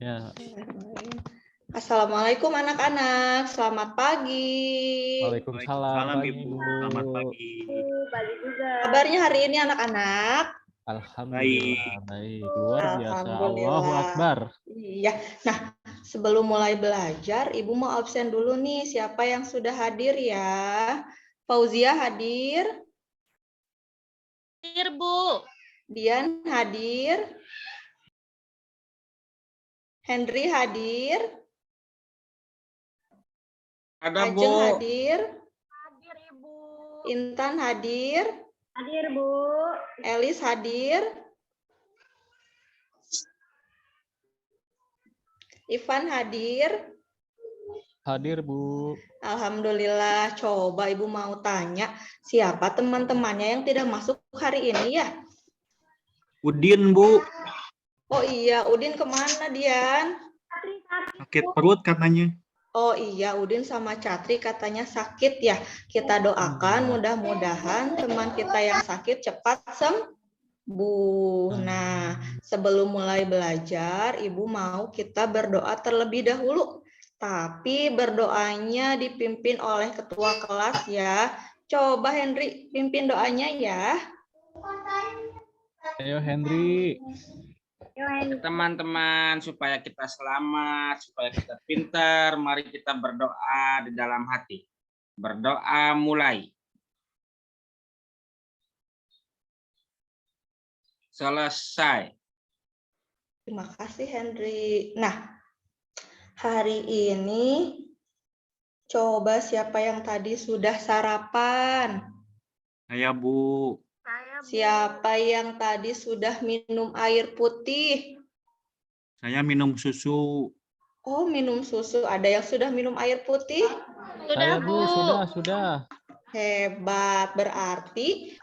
Ya. Assalamualaikum anak-anak, selamat pagi. Waalaikumsalam Ibu. Selamat pagi. Pagi juga. Kabarnya hari ini anak-anak? Alhamdulillah baik, luar biasa. Alhamdulillah. Allahu Akbar. Iya. Nah, sebelum mulai belajar, Ibu mau absen dulu nih. Siapa yang sudah hadir ya? Fauzia hadir? Hadir, Bu. Dian hadir? Henry hadir? Ada, Ajeng Bu. hadir? Hadir, Ibu. Intan hadir? Hadir, Bu. Elis hadir? Ivan hadir? Hadir, Bu. Alhamdulillah. Coba Ibu mau tanya, siapa teman-temannya yang tidak masuk hari ini ya? Udin, Bu. Oh iya, Udin kemana, Dian? Sakit perut katanya. Oh iya, Udin sama Catri katanya sakit ya. Kita doakan mudah-mudahan teman kita yang sakit cepat sembuh. Nah, sebelum mulai belajar, Ibu mau kita berdoa terlebih dahulu. Tapi berdoanya dipimpin oleh ketua kelas ya. Coba Henry pimpin doanya ya. Ayo Henry. Teman-teman, supaya kita selamat, supaya kita pintar, mari kita berdoa di dalam hati. Berdoa mulai. Selesai. Terima kasih Henry. Nah, hari ini coba siapa yang tadi sudah sarapan? Saya, Bu. Siapa yang tadi sudah minum air putih? Saya minum susu. Oh, minum susu. Ada yang sudah minum air putih? Saya, Bu, sudah. Hebat. Berarti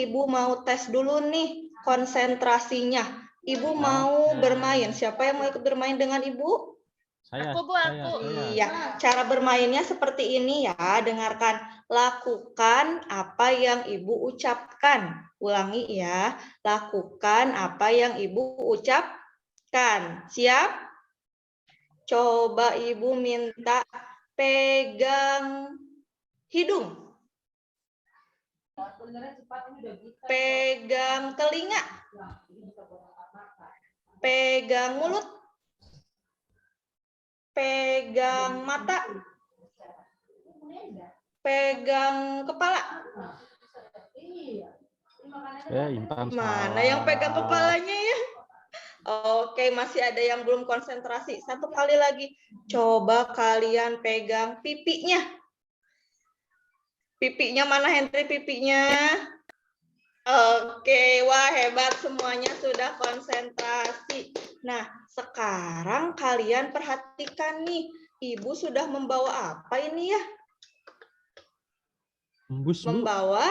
Ibu mau tes dulu nih konsentrasinya. Ibu mau bermain. Siapa yang mau ikut bermain dengan Ibu? Saya. Iya, cara bermainnya seperti ini ya. Dengarkan. Lakukan apa yang Ibu ucapkan. Ulangi ya. Lakukan apa yang Ibu ucapkan. Siap? Coba Ibu minta pegang hidung. Pegang telinga. Pegang mulut. Pegang mata. Pegang kepala. Mana yang pegang kepalanya ya? Oke, masih ada yang belum konsentrasi. Satu kali lagi. Coba kalian pegang pipinya. Pipinya mana Henry pipinya? Oke, wah hebat semuanya sudah konsentrasi. Nah, sekarang kalian perhatikan nih. Ibu sudah membawa apa ini ya? Membawa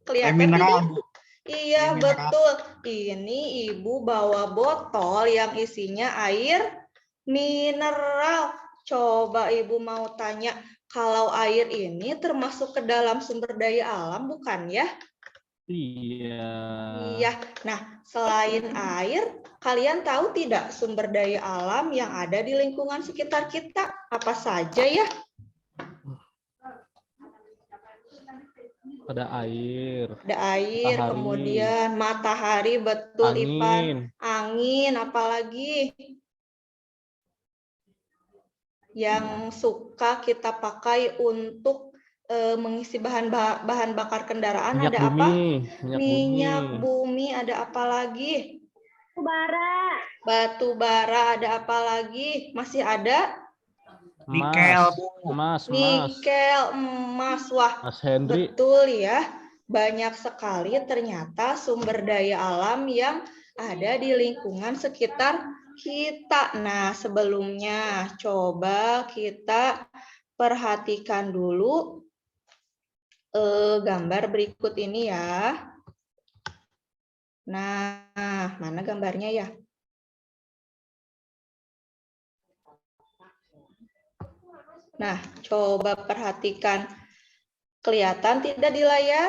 kelihatan tidak? Iya, betul. Ini Ibu bawa botol yang isinya air mineral. Coba Ibu mau tanya, kalau air ini termasuk ke dalam sumber daya alam, bukan ya? Iya. Iya. Nah, selain air, kalian tahu tidak sumber daya alam yang ada di lingkungan sekitar kita? Apa saja ya? Ada air. Ada air, matahari. kemudian matahari, betul Angin. Ipan. Angin, apalagi yang suka kita pakai untuk mengisi bahan bakar kendaraan. Minyak ada bumi. apa? Minyak Minyak bumi. bumi. Ada apa lagi? Batu bara. Batu bara. Ada apa lagi? Masih ada? Nikel, Bu. Emas. Nikel, emas. Wah, Mas Henry. betul ya. Banyak sekali ternyata sumber daya alam yang ada di lingkungan sekitar kita. Nah, sebelumnya coba kita perhatikan dulu gambar berikut ini ya. Nah, mana gambarnya ya? Nah, coba perhatikan. Kelihatan tidak di layar?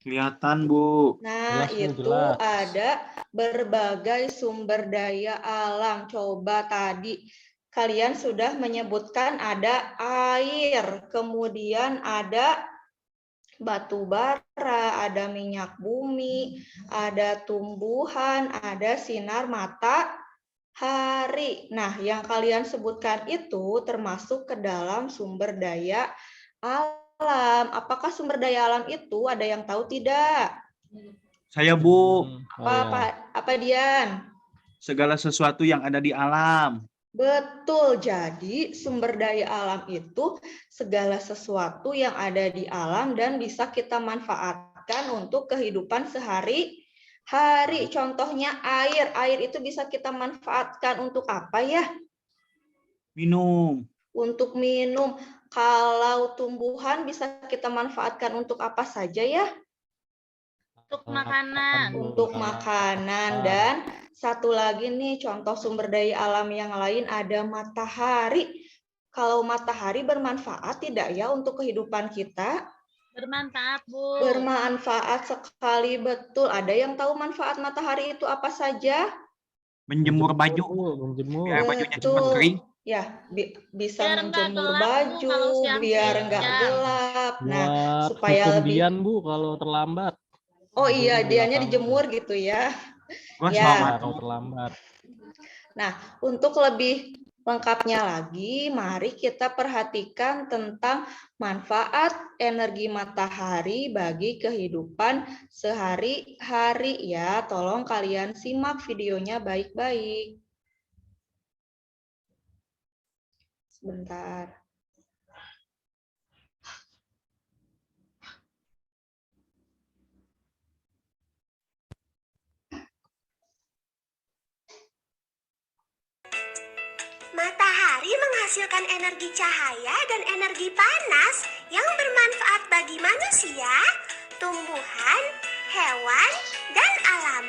Kelihatan, Bu. Nah, Jelas, Bu, itu jelas. ada berbagai sumber daya alam. Coba tadi kalian sudah menyebutkan ada air, kemudian ada batu bara, ada minyak bumi, ada tumbuhan, ada sinar matahari. Nah, yang kalian sebutkan itu termasuk ke dalam sumber daya alam. Apakah sumber daya alam itu ada yang tahu tidak? Saya, Bu. Apa Dian? Segala sesuatu yang ada di alam. Betul, jadi sumber daya alam itu segala sesuatu yang ada di alam dan bisa kita manfaatkan untuk kehidupan sehari-hari. Contohnya air. Air itu bisa kita manfaatkan untuk apa ya? Minum. Untuk minum. Kalau tumbuhan bisa kita manfaatkan untuk apa saja ya? Untuk makanan. Untuk makanan. Dan satu lagi nih contoh sumber daya alam yang lain ada matahari. Kalau matahari bermanfaat tidak ya untuk kehidupan kita? Bermanfaat, Bu. Bermanfaat sekali, betul. Ada yang tahu manfaat matahari itu apa saja? Menjemur baju. Menjemur. Biar bajunya cepat kering. Ya, bisa Biar nggak menjemur gelap, Bu, baju, kalau siang biar siang. nggak gelap. Nah, Buat supaya hukum lebih. Dian, Bu, kalau terlambat. Oh iya, Dijemur dianya lapangan. dijemur gitu ya. Gua Ya. selamat. Kalau terlambat. Nah, untuk lebih lengkapnya lagi, mari kita perhatikan tentang manfaat energi matahari bagi kehidupan sehari-hari ya. Tolong kalian simak videonya baik-baik. Sebentar. Matahari menghasilkan energi cahaya dan energi panas yang bermanfaat bagi manusia, tumbuhan, hewan, dan alam.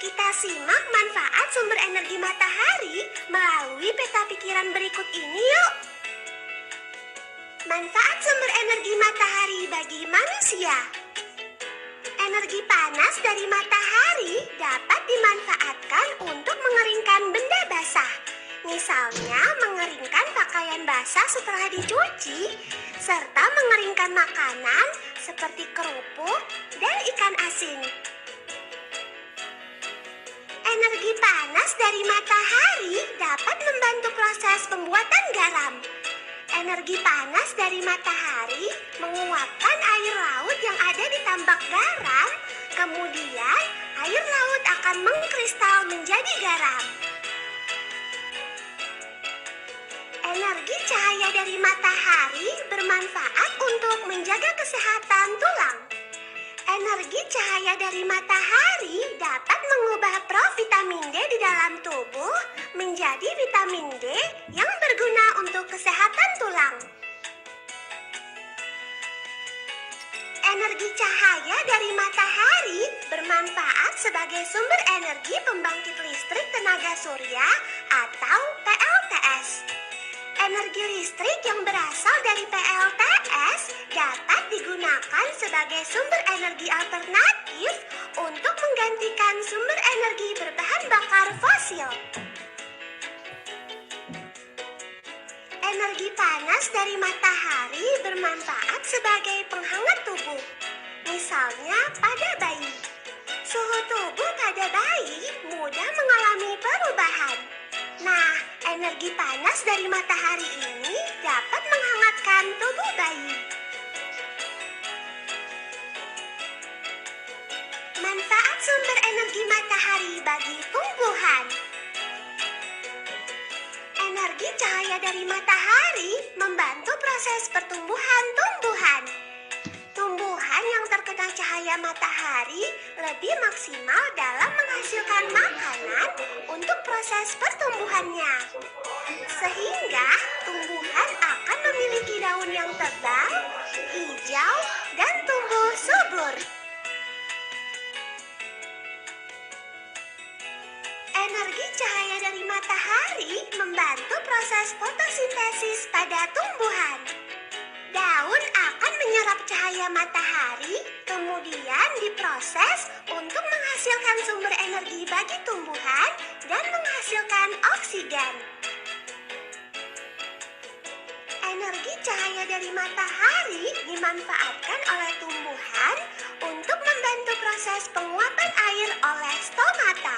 Kita simak manfaat sumber energi matahari melalui peta pikiran berikut ini yuk. Manfaat sumber energi matahari bagi manusia. Energi panas dari matahari dapat dimanfaatkan untuk mengeringkan benda basah. Misalnya mengeringkan pakaian basah setelah dicuci, serta mengeringkan makanan seperti kerupuk dan ikan asin. Energi panas dari matahari dapat membantu proses pembuatan garam. Energi panas dari matahari menguapkan air laut yang ada di tambak garam, kemudian air laut akan mengkristal menjadi garam. Energi cahaya dari matahari bermanfaat untuk menjaga kesehatan tulang. Energi cahaya dari matahari dapat mengubah provitamin D di dalam tubuh menjadi vitamin D yang berguna untuk kesehatan tulang. Energi cahaya dari matahari bermanfaat sebagai sumber energi pembangkit listrik tenaga surya atau PLTS. Energi listrik yang berasal dari PLTS dapat digunakan sebagai sumber energi alternatif untuk menggantikan sumber energi berbahan bakar fosil. Energi panas dari matahari bermanfaat sebagai penghangat tubuh. Misalnya pada bayi. Suhu tubuh pada bayi mudah mengalami perubahan. Nah, energi panas dari matahari ini dapat menghangatkan tubuh bayi. Manfaat sumber energi matahari bagi tumbuhan. Energi cahaya dari matahari membantu proses pertumbuhan tumbuhan. Tumbuhan yang terkena cahaya matahari lebih maksimal dalam menghasilkan makanan untuk proses pertumbuhannya. Sehingga tumbuhan akan memiliki daun yang tebal, hijau, dan tumbuh subur. Energi cahaya dari matahari membantu proses fotosintesis pada tumbuhan. Daun akan menyerap cahaya matahari, kemudian diproses untuk menghasilkan sumber energi bagi tumbuhan dan menghasilkan oksigen. Energi cahaya dari matahari dimanfaatkan oleh tumbuhan untuk membantu proses penguapan air oleh stomata.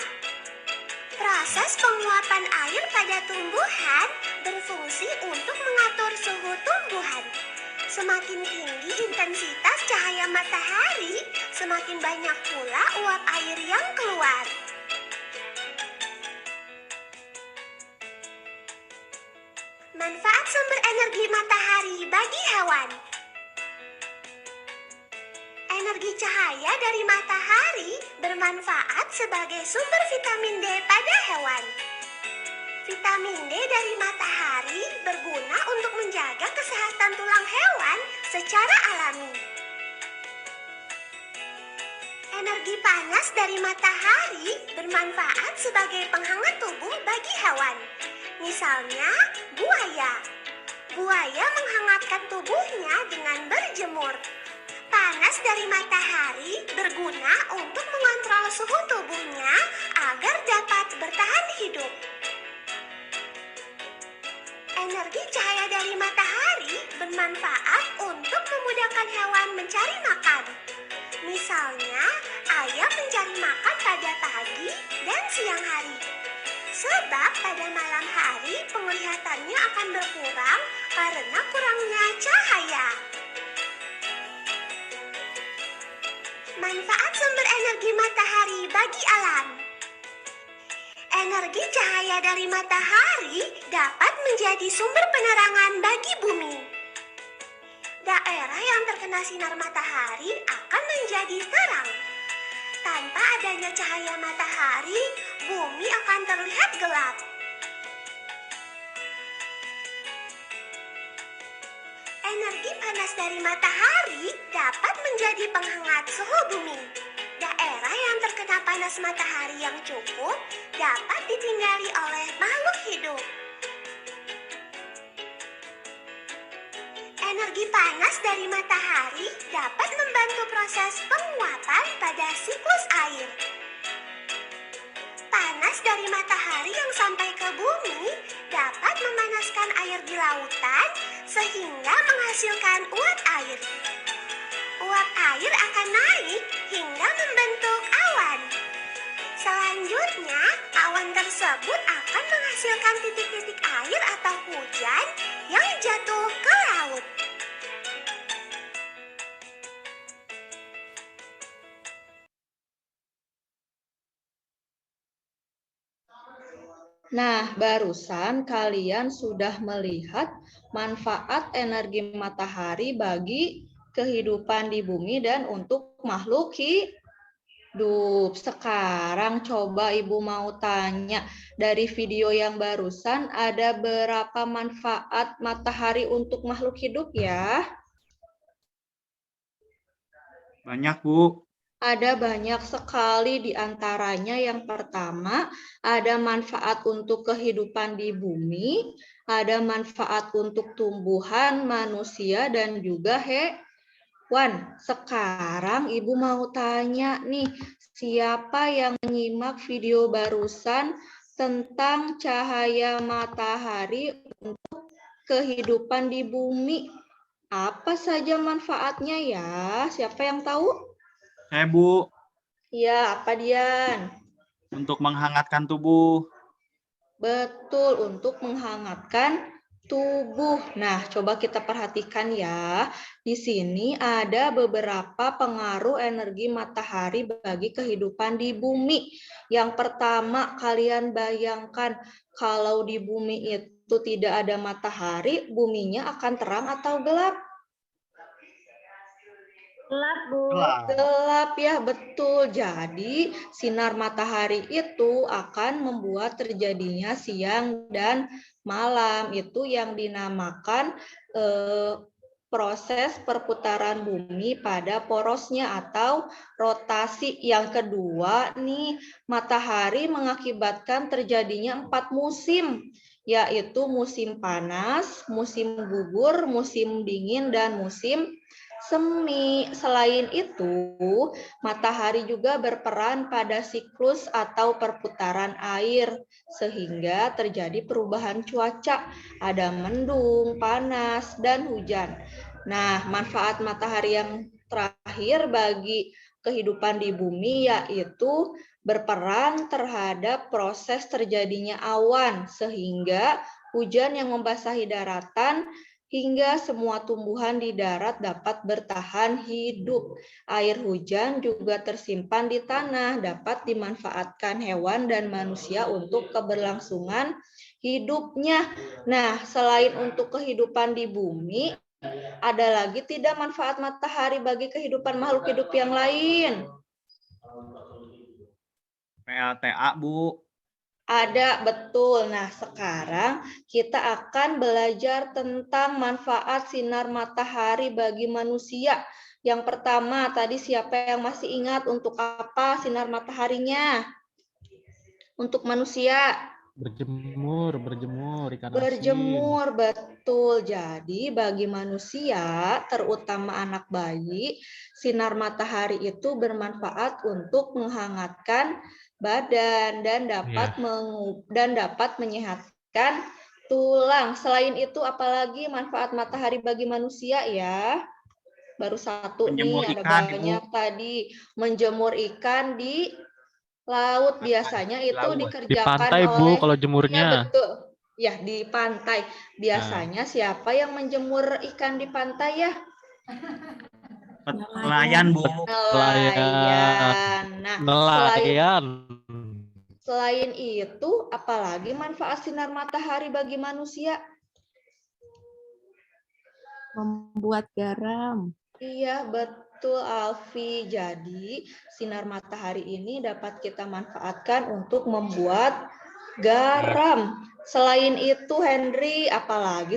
Proses penguapan air pada tumbuhan berfungsi untuk mengatur suhu tumbuhan. Semakin tinggi intensitas cahaya matahari, semakin banyak pula uap air yang keluar. Manfaat sumber energi matahari bagi hewan. Energi cahaya dari matahari bermanfaat sebagai sumber vitamin D pada hewan. Vitamin D dari matahari berguna untuk menjaga kesehatan tulang hewan secara alami. Energi panas dari matahari bermanfaat sebagai penghangat tubuh bagi hewan. Misalnya, buaya. Buaya menghangatkan tubuhnya dengan berjemur. Panas dari matahari berguna untuk mengontrol suhu tubuhnya agar dapat bertahan hidup. Energi cahaya dari matahari bermanfaat untuk memudahkan hewan mencari makan. Misalnya, ayam mencari makan pada pagi dan siang hari. Sebab pada malam hari penglihatannya akan berkurang karena kurangnya cahaya. Manfaat sumber energi matahari bagi alam. Energi cahaya dari matahari dapat menjadi sumber penerangan bagi bumi. Daerah yang terkena sinar matahari akan menjadi terang. Tanpa adanya cahaya matahari, bumi akan terlihat gelap. Energi panas dari matahari dapat menjadi penghangat suhu bumi. Daerah yang terkena panas matahari yang cukup dapat ditinggali oleh makhluk hidup. Energi panas dari matahari dapat membantu proses penguapan pada siklus air. Panas dari matahari yang sampai ke bumi dapat memanaskan air di lautan sehingga menghasilkan uap air. Uap air akan naik hingga membentuk awan. Selanjutnya, awan tersebut akan menghasilkan titik-titik air atau hujan yang jatuh ke laut. Nah, barusan kalian sudah melihat manfaat energi matahari bagi kehidupan di bumi dan untuk makhluk hidup. Sekarang coba Ibu mau tanya, dari video yang barusan ada berapa manfaat matahari untuk makhluk hidup ya? Banyak, Bu. Ada banyak sekali, di antaranya yang pertama ada manfaat untuk kehidupan di bumi, ada manfaat untuk tumbuhan, manusia, dan juga hewan. Sekarang Ibu mau tanya nih, siapa yang menyimak video barusan tentang cahaya matahari untuk kehidupan di bumi? Apa saja manfaatnya ya? Siapa yang tahu? Saya, Bu. Iya, apa Dian? Untuk menghangatkan tubuh. Betul, untuk menghangatkan tubuh. Nah, coba kita perhatikan ya. Di sini ada beberapa pengaruh energi matahari bagi kehidupan di bumi. Yang pertama, kalian bayangkan kalau di bumi itu tidak ada matahari, buminya akan terang atau gelap? Gelap, Bu. Gelap ya, betul. Jadi sinar matahari itu akan membuat terjadinya siang dan malam. Itu yang dinamakan proses perputaran bumi pada porosnya atau rotasi. Yang kedua nih, matahari mengakibatkan terjadinya 4 musim, yaitu musim panas, musim gugur, musim dingin, dan musim semi. Selain itu, matahari juga berperan pada siklus atau perputaran air, sehingga terjadi perubahan cuaca. Ada mendung, panas, dan hujan. Nah, manfaat matahari yang terakhir bagi kehidupan di bumi yaitu berperan terhadap proses terjadinya awan, sehingga hujan yang membasahi daratan hingga semua tumbuhan di darat dapat bertahan hidup. Air hujan juga tersimpan di tanah, dapat dimanfaatkan hewan dan manusia untuk keberlangsungan hidupnya. Nah, selain untuk kehidupan di bumi, ada lagi tidak manfaat matahari bagi kehidupan makhluk hidup yang lain? PLTA, Bu. Ada, betul. Nah, sekarang kita akan belajar tentang manfaat sinar matahari bagi manusia. Yang pertama, tadi siapa yang masih ingat untuk apa sinar mataharinya? Untuk manusia. Berjemur ikan asin. Berjemur, betul. Jadi bagi manusia, terutama anak bayi, sinar matahari itu bermanfaat untuk menghangatkan badan dan dapat menyehatkan tulang. Selain itu, apalagi manfaat matahari bagi manusia ya? Baru satu Menjemur nih, ada ikan, banyak Bu. tadi. Menjemur ikan di laut biasanya itu laut. Di dikerjakan pantai, Bu, oleh kalau ya jemurnya. betul. Ya, di pantai. Biasanya siapa yang menjemur ikan di pantai ya? Nelayan, Bu. Nelayan. Nah, Nelayan. selain itu, apalagi manfaat sinar matahari bagi manusia? Membuat garam. Iya, betul Alfi. Jadi, sinar matahari ini dapat kita manfaatkan untuk membuat garam. Selain itu, Henry, apalagi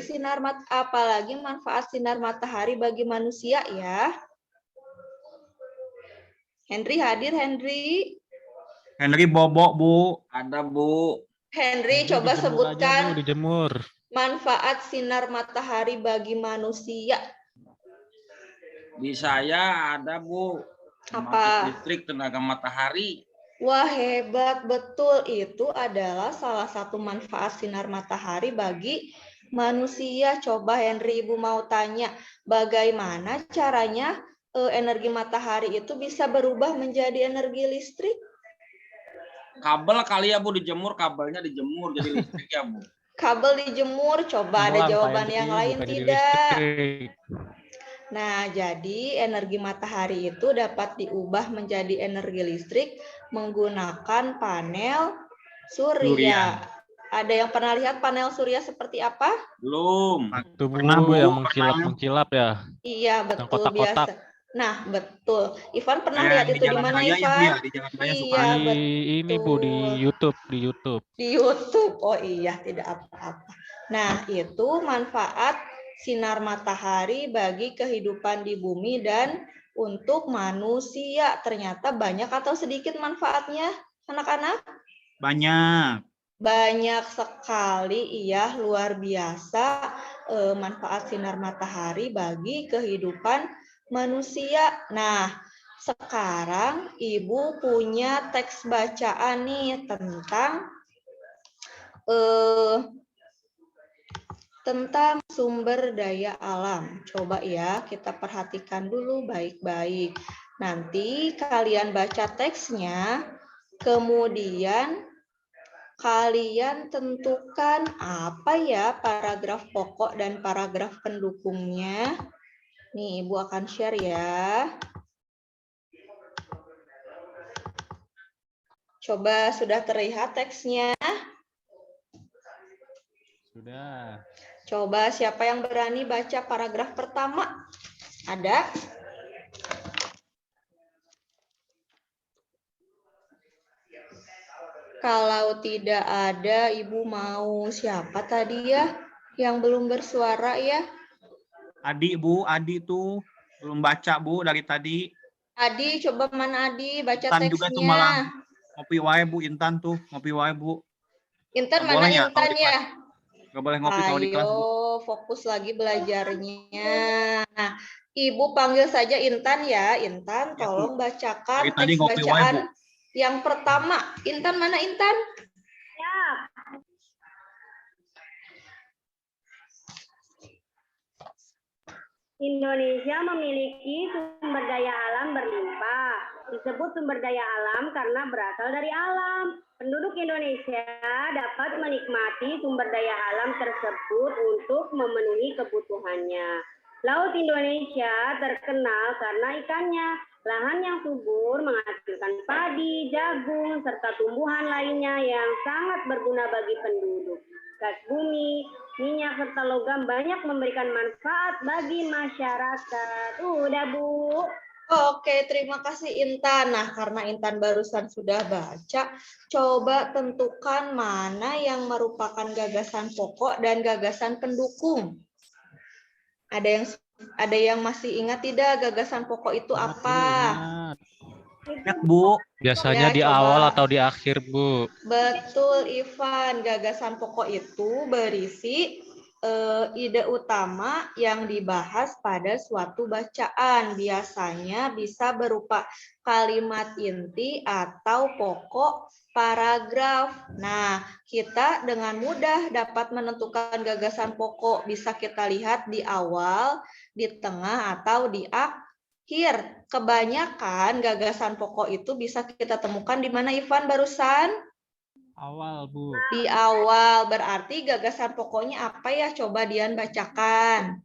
manfaat sinar matahari bagi manusia ya? Henry hadir, Henry. Henry bobok, Bu. Ada, Bu. Henry, Ini coba dijemur sebutkan aja, Bu, dijemur. manfaat sinar matahari bagi manusia. Di saya ada, Bu. Apa? Listrik tenaga matahari. Wah, hebat, betul. Itu adalah salah satu manfaat sinar matahari bagi manusia. Coba Henry, Ibu mau tanya, bagaimana caranya energi matahari itu bisa berubah menjadi energi listrik? Kabel kali ya, Bu, dijemur, kabelnya dijemur jadi listrik ya, Bu. Kabel dijemur, coba ada Doang, jawaban Pak yang Henry, lain bukan jadi tidak? listrik. Nah, jadi energi matahari itu dapat diubah menjadi energi listrik menggunakan panel surya. Ada yang pernah lihat panel surya seperti apa? Belum. Itu, Bu, Pernah, Bu. yang mengkilap-mengkilap ya. Iya, Yang betul kotak-kotak. biasa. Nah, betul. Ivan pernah Kayak lihat di itu di Jalan mana, Raya ya, Bu, Ivan? ya? Di Jalan Raya suka Iya, ada. Ini, Bu, di YouTube. Di YouTube. Oh iya, tidak apa-apa. Nah, itu manfaat sinar matahari bagi kehidupan di bumi dan untuk manusia. Ternyata banyak atau sedikit manfaatnya, anak-anak? Banyak. Banyak sekali, iya, luar biasa manfaat sinar matahari bagi kehidupan manusia. Nah, sekarang Ibu punya teks bacaan nih tentang sumber daya alam. Coba ya, kita perhatikan dulu baik-baik. Nanti kalian baca teksnya, kemudian kalian tentukan apa ya paragraf pokok dan paragraf pendukungnya. Nih, Ibu akan share ya. Coba sudah terlihat teksnya? Sudah. Coba siapa yang berani baca paragraf pertama? Ada? Kalau tidak ada, Ibu mau siapa tadi ya yang belum bersuara ya? Adi, Bu. Adi tuh belum baca, Bu, dari tadi. Adi, coba mana Adi baca Intan juga tuh teksnya. malah ngopi wae, Bu. Intan tuh ngopi wae, Bu. Intan Nggak mana boleh ya, Intan kalau di ya? Gak boleh ngopi kalau di kelas, Bu. Ayo fokus lagi belajarnya. Nah, Ibu panggil saja Intan ya. Intan, Ya, Bu. tolong bacakan Dari tadi teks ngopi wae, Bu. bacaan yang pertama. Intan, mana Intan? Ya. Indonesia memiliki sumber daya alam berlimpah. Disebut sumber daya alam karena berasal dari alam. Penduduk Indonesia dapat menikmati sumber daya alam tersebut untuk memenuhi kebutuhannya. Laut Indonesia terkenal karena ikannya. Lahan yang subur menghasilkan padi, jagung, serta tumbuhan lainnya yang sangat berguna bagi penduduk. Gas bumi, minyak, serta logam banyak memberikan manfaat bagi masyarakat. Udah, Bu. Oke, terima kasih Intan. Nah, karena Intan barusan sudah baca, coba tentukan mana yang merupakan gagasan pokok dan gagasan pendukung. Ada yang masih ingat tidak gagasan pokok itu Ingat, Bu, apa? ingat. Ingat, Bu. Biasanya Ya, di coba. awal atau di akhir, Bu. Betul, Ivan. Gagasan pokok itu berisi ide utama yang dibahas pada suatu bacaan. Biasanya bisa berupa kalimat inti atau pokok paragraf. Nah, kita dengan mudah dapat menentukan gagasan pokok. Bisa kita lihat di awal, di tengah, atau di akhir. Kebanyakan gagasan pokok itu bisa kita temukan di mana, Ivan, barusan? Awal, Bu. Di awal. Berarti gagasan pokoknya apa ya? Coba Dian bacakan.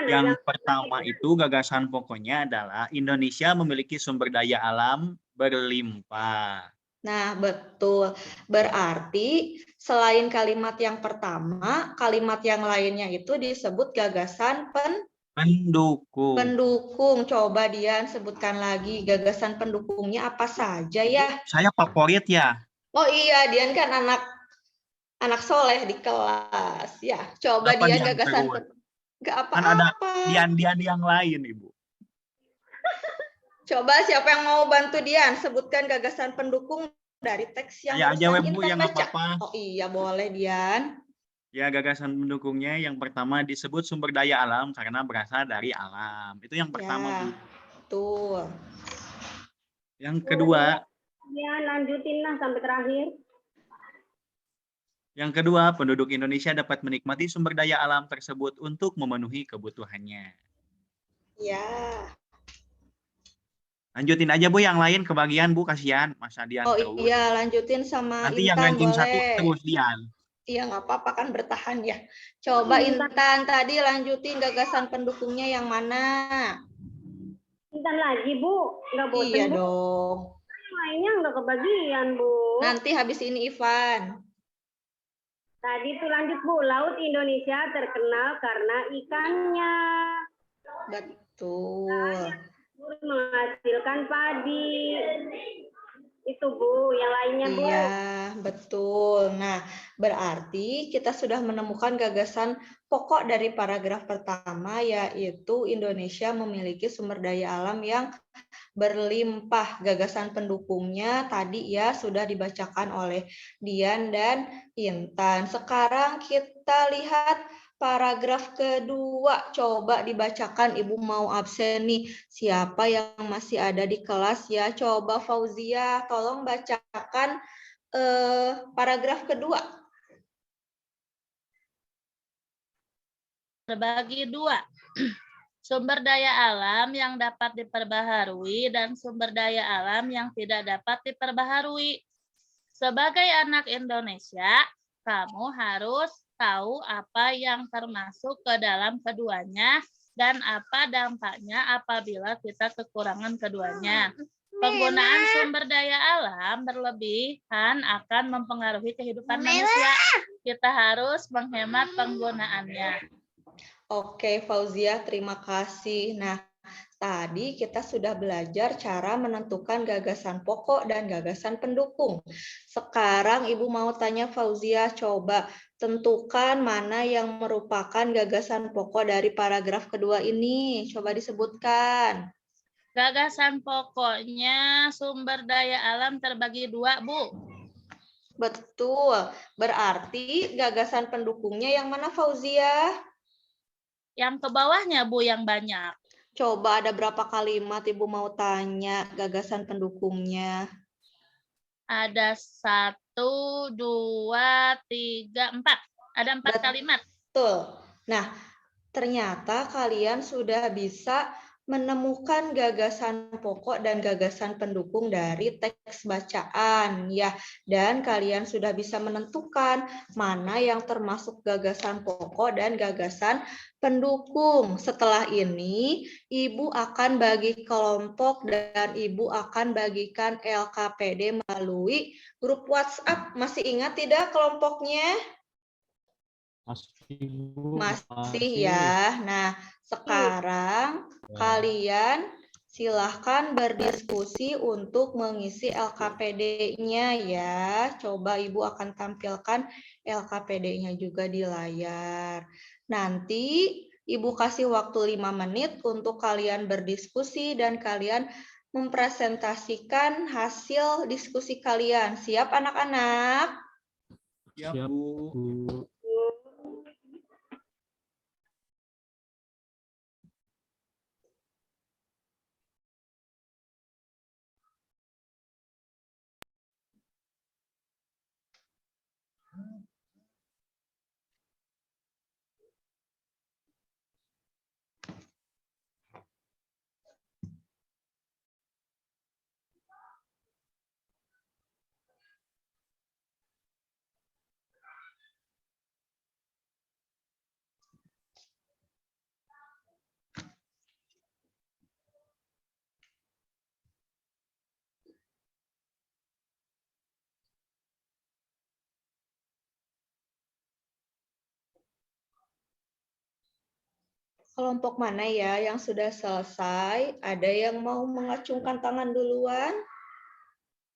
Yang pertama itu gagasan pokoknya adalah Indonesia memiliki sumber daya alam berlimpah. Nah, betul. Berarti selain kalimat yang pertama, kalimat yang lainnya itu disebut gagasan Pendukung. pendukung. Coba Dian sebutkan lagi gagasan pendukungnya apa saja ya? Saya favorit ya. Oh iya, Dian kan anak soleh di kelas. Ya, coba Kenapa Dian Dian gagasan terus? nggak Kan ada apa-apa. Dian-Dian yang lain, Ibu. Coba siapa yang mau bantu Dian sebutkan gagasan pendukung dari teks yang Saya aja, barusan Bu, Intan ya nggak baca. apa-apa. Oh iya, boleh Dian. Ya, gagasan pendukungnya yang pertama disebut sumber daya alam karena berasal dari alam. Itu yang pertama, Ya, Bu. betul. Yang kedua, Ya, lanjutin lah sampai terakhir. penduduk Indonesia dapat menikmati sumber daya alam tersebut untuk memenuhi kebutuhannya. Ya. Lanjutin aja, Bu, yang lain kebagian, Bu, kasihan Mas Adian Oh terus. iya, lanjutin sama Nanti yang Intan ranking 1 boleh. terus Dian. Iya, nggak apa-apa kan bertahan ya. Coba Intan tadi lanjutin gagasan pendukungnya yang mana? Intan lagi, Bu. Nggak bosan, Iya Bu. dong. Yang lainnya nggak kebagian, Bu. Nanti habis ini Ivan. Tadi tuh lanjut, Bu. Laut Indonesia terkenal karena ikannya. Betul. Menghasilkan padi. Itu, Bu. Yang lainnya, Bu. Iya, betul. Nah, berarti kita sudah menemukan gagasan pokok dari paragraf pertama, yaitu Indonesia memiliki sumber daya alam yang berlimpah. Gagasan pendukungnya tadi ya sudah dibacakan oleh Dian dan Intan. Sekarang kita lihat paragraf kedua. Coba dibacakan, Ibu mau absen nih. Siapa yang masih ada di kelas ya? Coba Fauzia, tolong bacakan paragraf kedua. Terbagi dua. Sumber daya alam yang dapat diperbaharui dan sumber daya alam yang tidak dapat diperbaharui. Sebagai anak Indonesia, kamu harus tahu apa yang termasuk ke dalam keduanya dan apa dampaknya apabila kita kekurangan keduanya. Penggunaan sumber daya alam berlebihan akan mempengaruhi kehidupan manusia. Kita harus menghemat penggunaannya. Oke, Fauzia, terima kasih. Nah, tadi kita sudah belajar cara menentukan gagasan pokok dan gagasan pendukung. Sekarang Ibu mau tanya Fauzia, coba tentukan mana yang merupakan gagasan pokok dari paragraf kedua ini. Coba disebutkan. Gagasan pokoknya sumber daya alam terbagi dua, Bu. Betul. Berarti gagasan pendukungnya yang mana, Fauzia? Yang ke bawahnya, Bu, yang banyak. Coba ada berapa kalimat Ibu mau tanya gagasan pendukungnya? Ada 1, 2, 3, 4. Ada 4 kalimat. Betul. Nah, ternyata kalian sudah bisa menemukan gagasan pokok dan gagasan pendukung dari teks bacaan ya, dan kalian sudah bisa menentukan mana yang termasuk gagasan pokok dan gagasan pendukung. Setelah ini Ibu akan bagi kelompok dan Ibu akan bagikan LKPD melalui grup WhatsApp. Masih ingat tidak kelompoknya? Masih, Bu. Masih ya. Nah, sekarang kalian silahkan berdiskusi untuk mengisi LKPD-nya ya. Coba Ibu akan tampilkan LKPD-nya juga di layar. Nanti Ibu kasih waktu 5 menit untuk kalian berdiskusi dan kalian mempresentasikan hasil diskusi kalian. Siap anak-anak? Siap, Siap, Bu. Bu. Kelompok mana ya yang sudah selesai? Ada yang mau mengacungkan tangan duluan?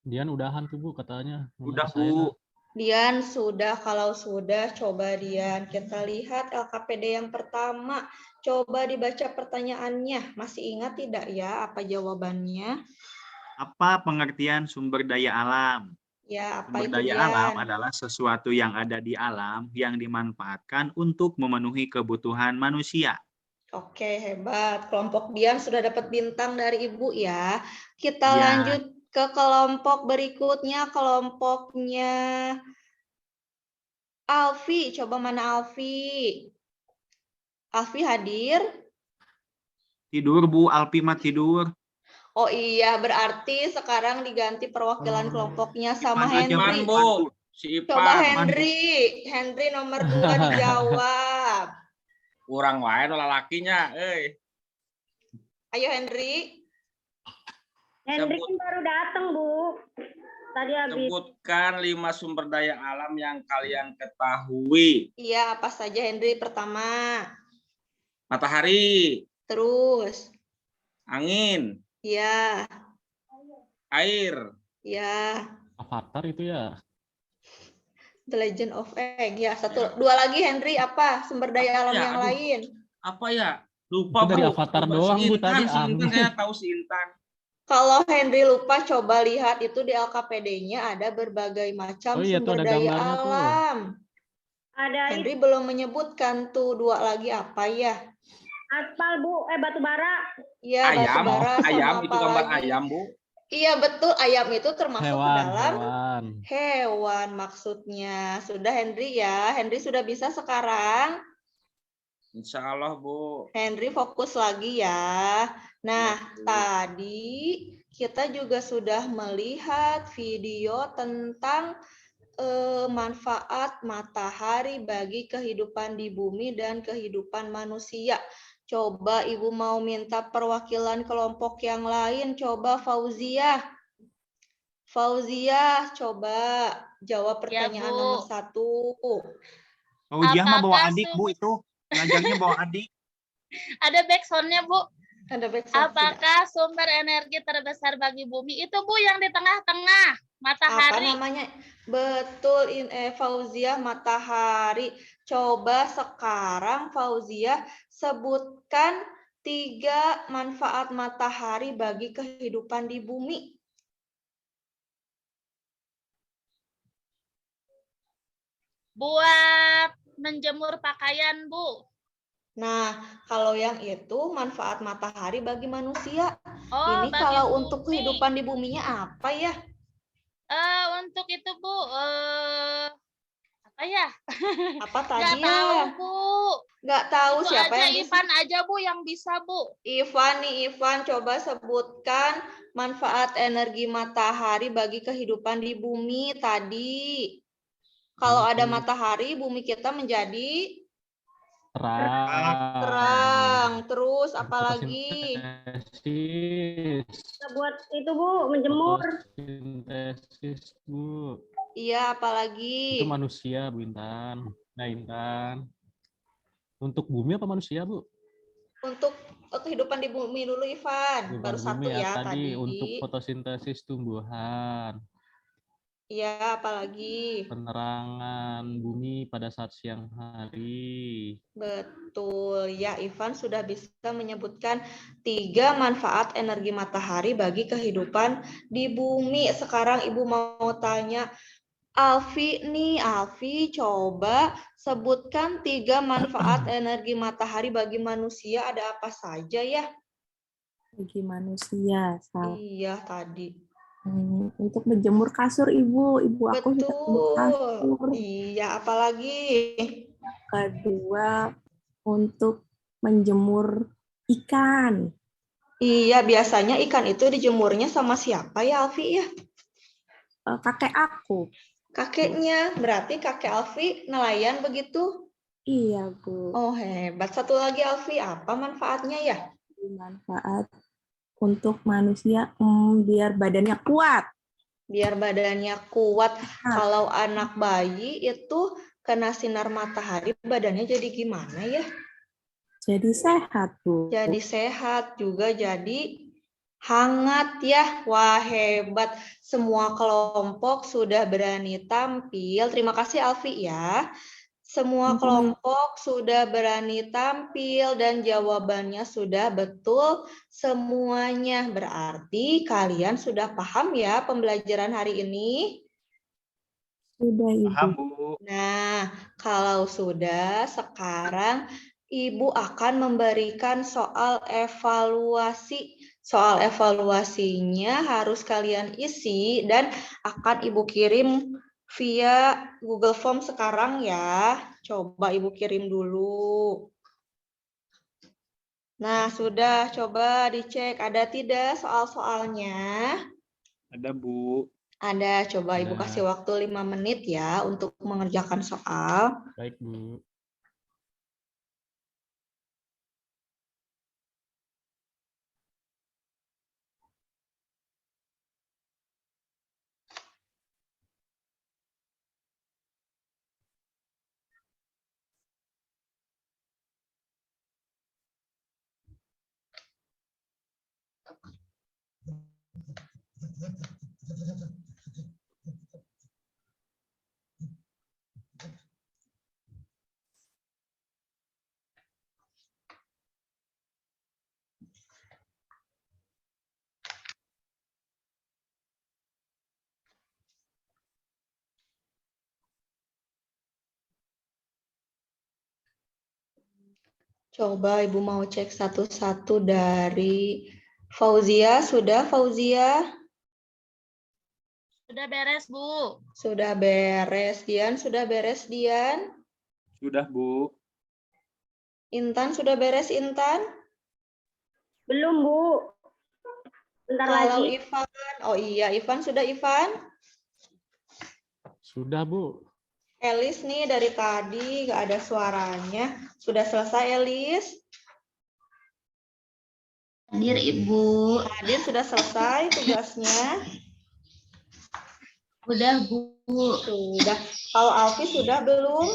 Dian udahan tuh, Bu, katanya. Udah, Menurut saya dah. Bu. Dian sudah, kalau sudah coba Dian. Kita lihat LKPD yang pertama. Coba dibaca pertanyaannya. Masih ingat tidak ya apa jawabannya? Apa pengertian sumber daya alam? Ya, apa Sumber itu daya alam Dian? adalah sesuatu yang ada di alam yang dimanfaatkan untuk memenuhi kebutuhan manusia. Oke, hebat. Kelompok Dian sudah dapat bintang dari Ibu ya. Kita Ya. lanjut ke kelompok berikutnya. Kelompoknya Alfi. Coba mana Alfi? Alfi hadir? Tidur, Bu. Alpi mah tidur. Oh iya, berarti sekarang diganti perwakilan kelompoknya sama Ipan aja, Henry. Bu. Si Coba Ipan. Henry nomor 2 dijawab. Kurang wae lalakinya, Ayo Henry. Hendrik baru datang, Bu. Tadi habis. Sebutkan 5 sumber daya alam yang kalian ketahui. Iya, apa saja Henry? Pertama. Matahari, Terus. angin, Iya. air, Iya. Avatar itu ya. The Legend of Aang. Ya, dua lagi Henry, apa sumber daya alam yang lain? Apa ya? Lupa, Itu dari Bu. Avatar Lupa. doang, Si Bu, Intan, tadi si Intan angin. saya tahu si Intan. Kalau Henry lupa, coba lihat itu di LKPD-nya ada berbagai macam Oh iya, tuh sumber ada daya gambarnya tuh. alam. Ada Henry belum menyebutkan tuh dua lagi apa ya? aspal, Bu. Batu bara. Iya, batu Ayam, bara sama ayam apa itu gambar lagi? ayam, Bu. Iya, betul. Ayam itu termasuk ke dalam Hewan. hewan maksudnya. Sudah Henry ya. Henry sudah bisa sekarang. Insya Allah, Bu. Henry fokus lagi ya. Nah, Ya, Bu. tadi kita juga sudah melihat video tentang manfaat matahari bagi kehidupan di bumi dan kehidupan manusia. Coba Ibu mau minta perwakilan kelompok yang lain. Coba Fauzia. Fauzia, coba jawab pertanyaan Bu. nomor 1. Fauzia mah bawa Apakah adik, Bu, itu. Ngajarnya bawa adik. Ada backsound-nya, Bu. Ada backsound tidak? Apakah sumber energi terbesar bagi bumi itu, Bu, yang di tengah-tengah? Matahari. Apa namanya? Betul, Fauzia, matahari. Coba sekarang Fauzia sebutkan 3 manfaat matahari bagi kehidupan di bumi. Buat menjemur pakaian, Bu. Nah, kalau yang itu manfaat matahari bagi manusia. Oh, Ini bagi kalau bumi. untuk kehidupan di buminya apa ya? Untuk itu, Bu, apa ya? Apa Nggak tadi tahu, ya? Bu. Nggak tahu Itu siapa aja yang bisa? Ivan aja, Bu, yang bisa, Bu. Ivan, coba sebutkan manfaat energi matahari bagi kehidupan di bumi tadi. Kalau ada matahari, bumi kita menjadi terang. Terus apalagi? Fotosintesis. Kita buat itu Bu, menjemur. Fotosintesis, Bu. Iya, apalagi? Itu manusia, Bu Intan. Nah, Intan. Untuk bumi apa manusia, Bu? Untuk kehidupan di bumi dulu, Ivan. Kehidupan Baru satu bumi ya tadi. tadi. Untuk fotosintesis tumbuhan. Iya, apalagi? Penerangan bumi pada saat siang hari. Betul. Ya, Ivan sudah bisa menyebutkan 3 manfaat energi matahari bagi kehidupan di bumi. Sekarang Ibu mau tanya, Alfi coba sebutkan 3 manfaat energi matahari bagi manusia. Ada apa saja ya? Bagi manusia. Iya, tadi. Untuk menjemur kasur, Ibu. Ibu aku suka menjemur kasur. Betul. Iya, apalagi? Kedua, untuk menjemur ikan. Iya, biasanya ikan itu dijemurnya sama siapa ya, Alfi ya? Kakek aku. Kakeknya, berarti kakek Alfi nelayan begitu? Iya, Bu. Oh, hebat. Satu lagi, Alfi, apa manfaatnya ya? Manfaat untuk manusia biar badannya kuat. Biar badannya kuat. Kalau anak bayi itu kena sinar matahari, badannya jadi gimana ya? Jadi sehat, Bu. Jadi sehat, juga jadi hangat ya. Wah, hebat. Semua kelompok sudah berani tampil. Terima kasih, Alfi ya. Semua kelompok sudah berani tampil dan jawabannya sudah betul semuanya. Berarti kalian sudah paham ya pembelajaran hari ini? Sudah, Ibu. Paham, Bu. Nah, kalau sudah, sekarang Ibu akan memberikan soal evaluasi. Soal evaluasinya harus kalian isi dan akan Ibu kirim via Google Form sekarang ya. Coba Ibu kirim dulu. Nah, sudah. Coba dicek ada tidak soal-soalnya? Ada, Bu. Ada. Coba Ibu Ada. kasih waktu 5 menit ya untuk mengerjakan soal. Baik, Bu. Coba Ibu mau cek satu-satu dari Fauzia. Sudah, Fauzia? Sudah beres, Bu. Sudah beres. Dian, sudah beres, Dian? Sudah, Bu. Intan, sudah beres, Intan? Belum Bu. Bentar Kalau lagi. Ivan, oh iya, Ivan sudah, Ivan? Sudah, Bu. Elis nih dari tadi nggak ada suaranya. Sudah selesai, Elis? Hadir, Ibu. Hadir, sudah selesai tugasnya? Udah, Bu. Sudah. Kalau Alfi sudah belum?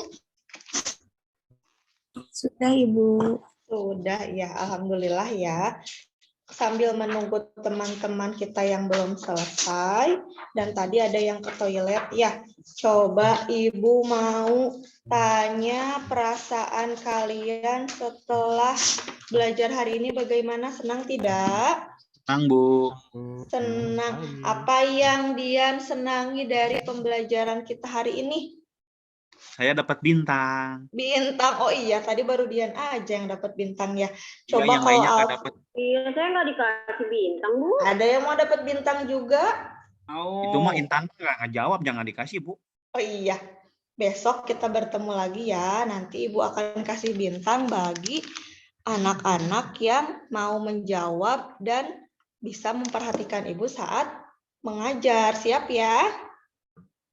Sudah, Ibu. Sudah, ya. Alhamdulillah ya. Sambil menunggu teman-teman kita yang belum selesai, dan tadi ada yang ke toilet, ya. Coba Ibu mau tanya perasaan kalian setelah belajar hari ini bagaimana? Senang tidak? Senang, Bu. Senang. Apa yang Dian senangi dari pembelajaran kita hari ini? Saya dapat bintang. Bintang. Oh iya, tadi baru Dian aja yang dapat bintang ya. Iya, Coba yang kalau lainnya nggak dapat. Iya, saya nggak dikasih bintang, Bu. ada yang mau dapat bintang juga? Itu mah Oh, Intan nggak jawab, jangan dikasih, Bu. Oh iya, besok kita bertemu lagi ya. Nanti Ibu akan kasih bintang bagi anak-anak yang mau menjawab dan bisa memperhatikan Ibu saat mengajar. Siap ya?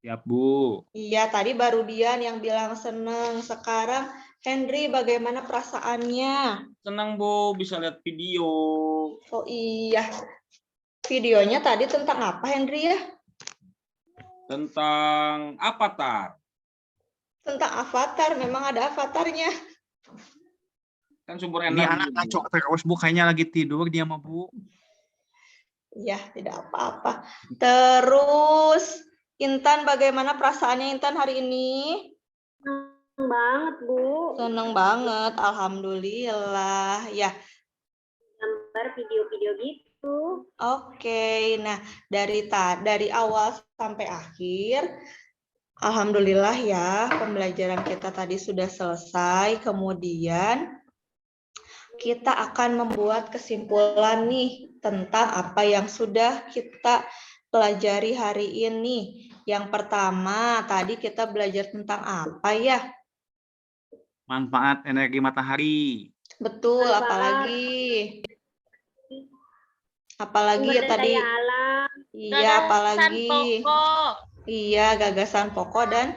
Siap, Bu. Iya, tadi baru Dian yang bilang seneng. Sekarang Henry, bagaimana perasaannya? senang Bu bisa lihat video. Oh iya, videonya tadi tentang apa Henry ya? Tentang Avatar. Tentang avatar, memang ada avatarnya. Kan sumber Ini energi. anak ngaco terus, Bu. Kayaknya lagi tidur dia mah, Bu. Iya, tidak apa-apa. Terus, Intan, bagaimana perasaannya Intan hari ini? Senang banget, Bu. Seneng banget, alhamdulillah. Ya, Gambar video-video gitu. oke. Nah, dari awal sampai akhir, alhamdulillah ya, pembelajaran kita tadi sudah selesai. Kemudian kita akan membuat kesimpulan nih tentang apa yang sudah kita pelajari hari ini. Yang pertama, tadi kita belajar tentang apa ya? Manfaat energi matahari. Betul, Manfaat. apalagi ya Sumber tadi? daya alam. Iya, Gagasan apalagi? pokok, Iya, gagasan pokok dan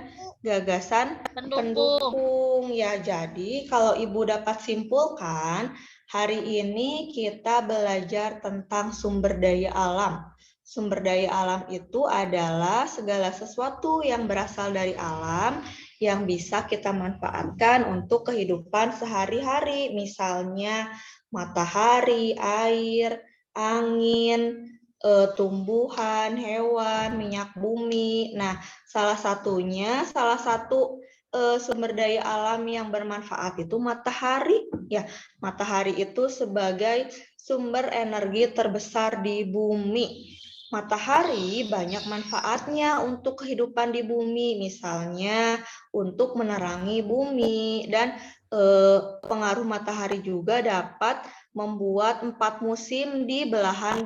gagasan pendukung. pendukung. Ya, jadi kalau Ibu dapat simpulkan, hari ini kita belajar tentang sumber daya alam. Sumber daya alam itu adalah segala sesuatu yang berasal dari alam yang bisa kita manfaatkan untuk kehidupan sehari-hari. Misalnya matahari, air, angin, tumbuhan, hewan, minyak bumi. Nah, salah satu sumber daya alam yang bermanfaat itu matahari. Ya, matahari itu sebagai sumber energi terbesar di bumi. Matahari banyak manfaatnya untuk kehidupan di bumi, misalnya untuk menerangi bumi dan pengaruh matahari juga dapat membuat 4 musim di belahan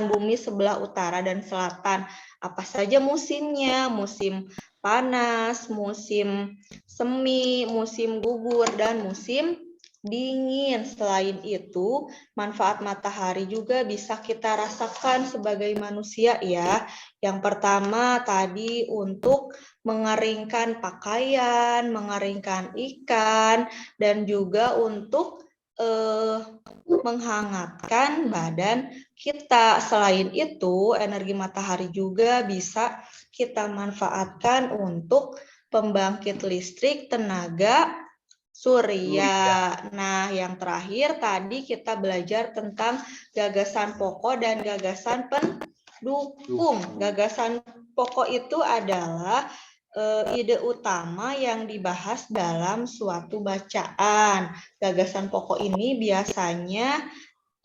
bumi sebelah utara dan selatan. Apa saja musimnya? Musim panas, musim semi, musim gugur, dan musim dingin. Selain itu, manfaat matahari juga bisa kita rasakan sebagai manusia ya. Yang pertama tadi untuk mengeringkan pakaian, mengeringkan ikan, dan juga untuk menghangatkan badan kita. Selain itu, energi matahari juga bisa kita manfaatkan untuk pembangkit listrik tenaga surya. Nah, yang terakhir tadi kita belajar tentang gagasan pokok dan gagasan pendukung. Gagasan pokok itu adalah ide utama yang dibahas dalam suatu bacaan. Gagasan pokok ini biasanya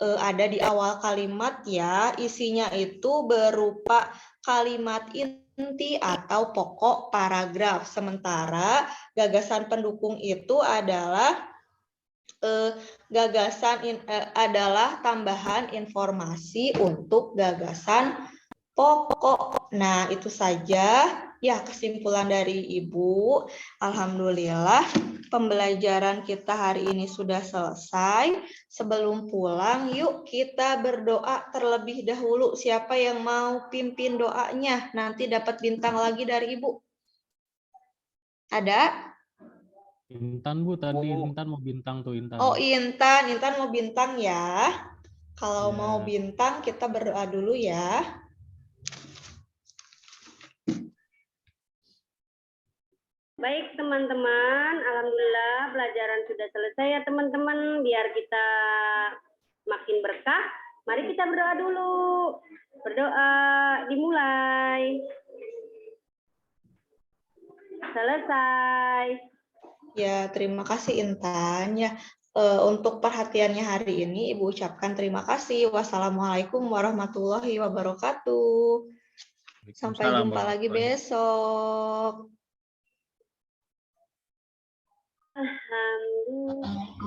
ada di awal kalimat ya, isinya itu berupa kalimat inti atau pokok paragraf. Sementara gagasan pendukung itu adalah adalah tambahan informasi untuk gagasan pokok. Nah, itu saja ya kesimpulan dari Ibu. Alhamdulillah pembelajaran kita hari ini sudah selesai. Sebelum pulang, yuk kita berdoa terlebih dahulu. Siapa yang mau pimpin doanya? Nanti dapat bintang lagi dari Ibu. Ada? Intan Bu tadi, Intan mau bintang tuh Intan. Oh, Intan mau bintang ya. Kalau Ya. mau bintang kita berdoa dulu ya. Baik teman-teman, alhamdulillah pelajaran sudah selesai ya teman-teman. Biar kita makin berkah, mari kita berdoa dulu. Berdoa dimulai. Selesai. Ya, terima kasih Intan. Ya, untuk perhatiannya hari ini Ibu ucapkan terima kasih. Wassalamualaikum warahmatullahi wabarakatuh. Sampai jumpa lagi besok. Alhamdulillah.